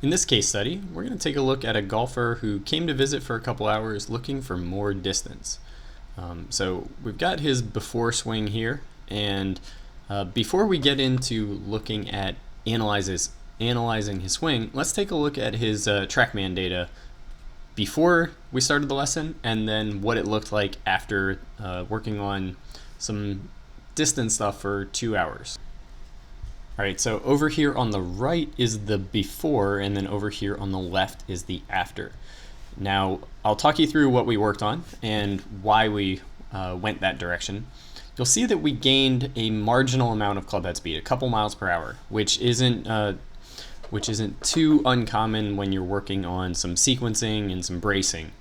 In this case study, we're going to take a look at a golfer who came to visit for a couple hours looking for more distance. So we've got his before swing here, and before we get into looking at analyzing his swing, let's take a look at his TrackMan data before we started the lesson, and then what it looked like after working on some distance stuff for 2 hours. All right, so over here on the right is the before, and then over here on the left is the after. Now, I'll talk you through what we worked on and why we went that direction. You'll see that we gained a marginal amount of club head speed, a couple miles per hour, which isn't too uncommon when you're working on some sequencing and some bracing.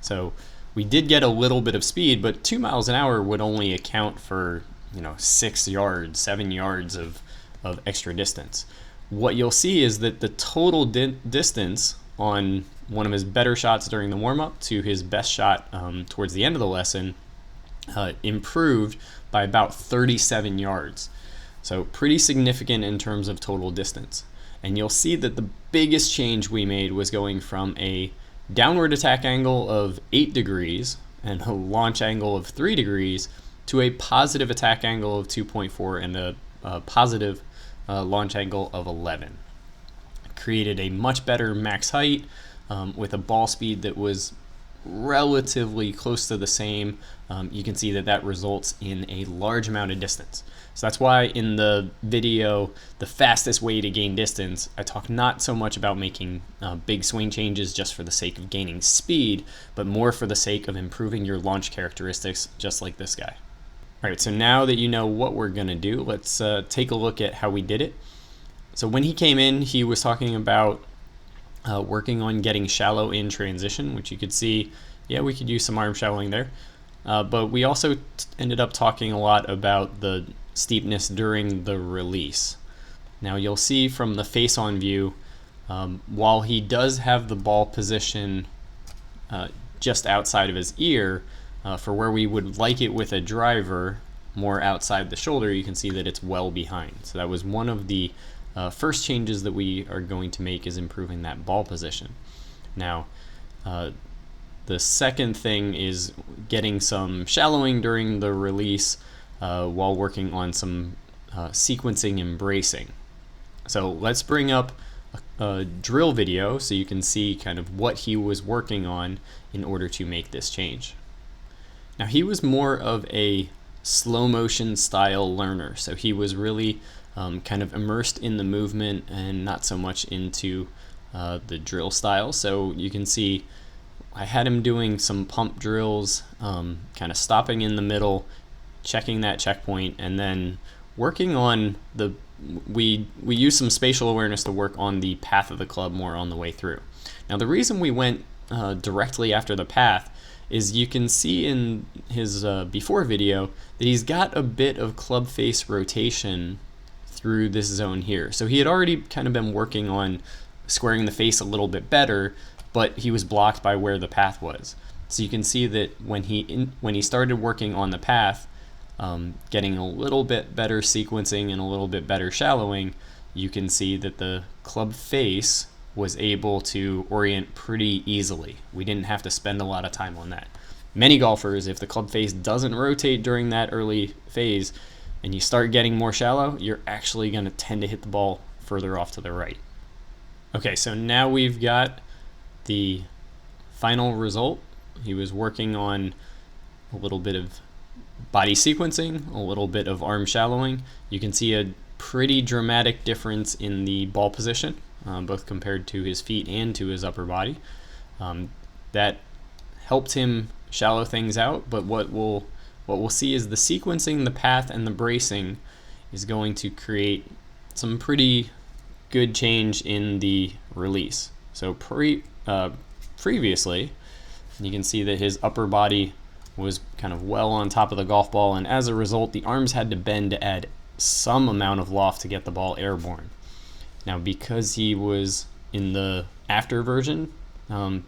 So we did get a little bit of speed, but 2 miles an hour would only account for 6 yards, 7 yards of extra distance. What you'll see is that the total distance on one of his better shots during the warm-up to his best shot towards the end of the lesson improved by about 37 yards. So pretty significant in terms of total distance. And you'll see that the biggest change we made was going from a downward attack angle of 8 degrees and a launch angle of 3 degrees to a positive attack angle of 2.4 and a positive launch angle of 11. Created a much better max height with a ball speed that was relatively close to the same. You can see that results in a large amount of distance. So that's why in the video, the fastest way to gain distance, I talk not so much about making big swing changes just for the sake of gaining speed, but more for the sake of improving your launch characteristics, just like this guy. All right, so now that you know what we're going to do, let's take a look at how we did it. So when he came in, he was talking about working on getting shallow in transition, which you could see, yeah, we could use some arm shallowing there. But we also ended up talking a lot about the steepness during the release. Now you'll see from the face-on view, while he does have the ball position just outside of his ear, for where we would like it with a driver, more outside the shoulder, you can see that it's well behind. So that was one of the first changes that we are going to make, is improving that ball position. Now, the second thing is getting some shallowing during the release while working on some sequencing and bracing. So let's bring up a drill video so you can see kind of what he was working on in order to make this change. Now, he was more of a slow motion style learner, so he was really kind of immersed in the movement and not so much into the drill style. So you can see I had him doing some pump drills, kind of stopping in the middle, checking that checkpoint, and then working on we use some spatial awareness to work on the path of the club more on the way through. Now, the reason we went directly after the path is you can see in his before video that he's got a bit of club face rotation through this zone here. So he had already kind of been working on squaring the face a little bit better, but he was blocked by where the path was. So you can see that when he started working on the path, getting a little bit better sequencing and a little bit better shallowing, you can see that the club face was able to orient pretty easily. We didn't have to spend a lot of time on that. Many golfers, if the club face doesn't rotate during that early phase and you start getting more shallow, you're actually going to tend to hit the ball further off to the right. Okay, so now we've got the final result. He was working on a little bit of body sequencing, a little bit of arm shallowing. You can see a pretty dramatic difference in the ball position, both compared to his feet and to his upper body. That helped him shallow things out, but what we'll see is the sequencing, the path, and the bracing is going to create some pretty good change in the release. So previously, you can see that his upper body was kind of well on top of the golf ball, and as a result, the arms had to bend to add some amount of loft to get the ball airborne. Now, because he was in the after version,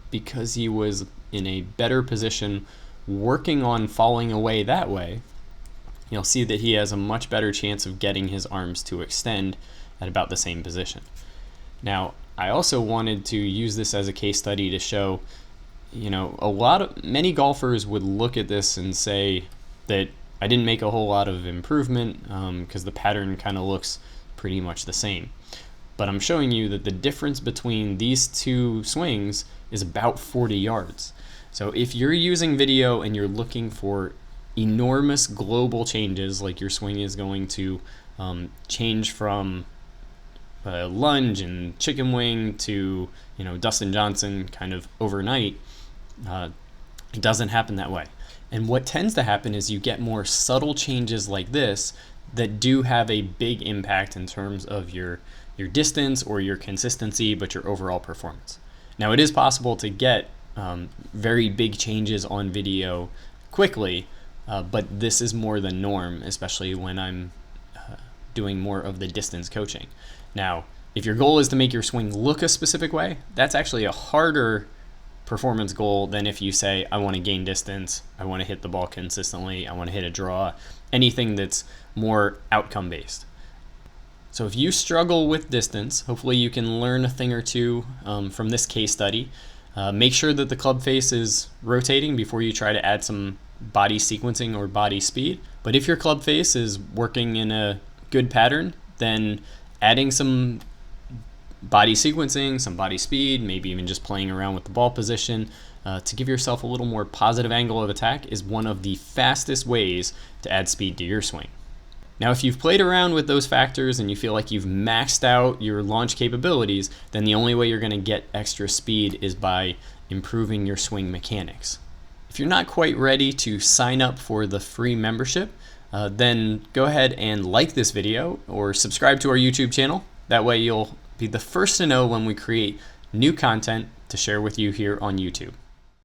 because he was in a better position working on falling away that way, you'll see that he has a much better chance of getting his arms to extend at about the same position. Now, I also wanted to use this as a case study to show, many golfers would look at this and say that I didn't make a whole lot of improvement because the pattern kind of looks pretty much the same. But I'm showing you that the difference between these two swings is about 40 yards. So if you're using video and you're looking for enormous global changes, like your swing is going to change from lunge and chicken wing to Dustin Johnson kind of overnight, it doesn't happen that way. And what tends to happen is you get more subtle changes like this that do have a big impact in terms of your distance or your consistency, but your overall performance. Now, it is possible to get very big changes on video quickly, but this is more the norm, especially when I'm doing more of the distance coaching. Now, if your goal is to make your swing look a specific way, that's actually a harder performance goal than if you say, I want to gain distance, I want to hit the ball consistently, I want to hit a draw, anything that's more outcome based. So if you struggle with distance, hopefully you can learn a thing or two from this case study. Make sure that the club face is rotating before you try to add some body sequencing or body speed. But if your club face is working in a good pattern, then adding some body sequencing, some body speed, maybe even just playing around with the ball position to give yourself a little more positive angle of attack is one of the fastest ways to add speed to your swing. Now, if you've played around with those factors and you feel like you've maxed out your launch capabilities, then the only way you're going to get extra speed is by improving your swing mechanics. If you're not quite ready to sign up for the free membership, then go ahead and like this video or subscribe to our YouTube channel. That way you'll be the first to know when we create new content to share with you here on YouTube.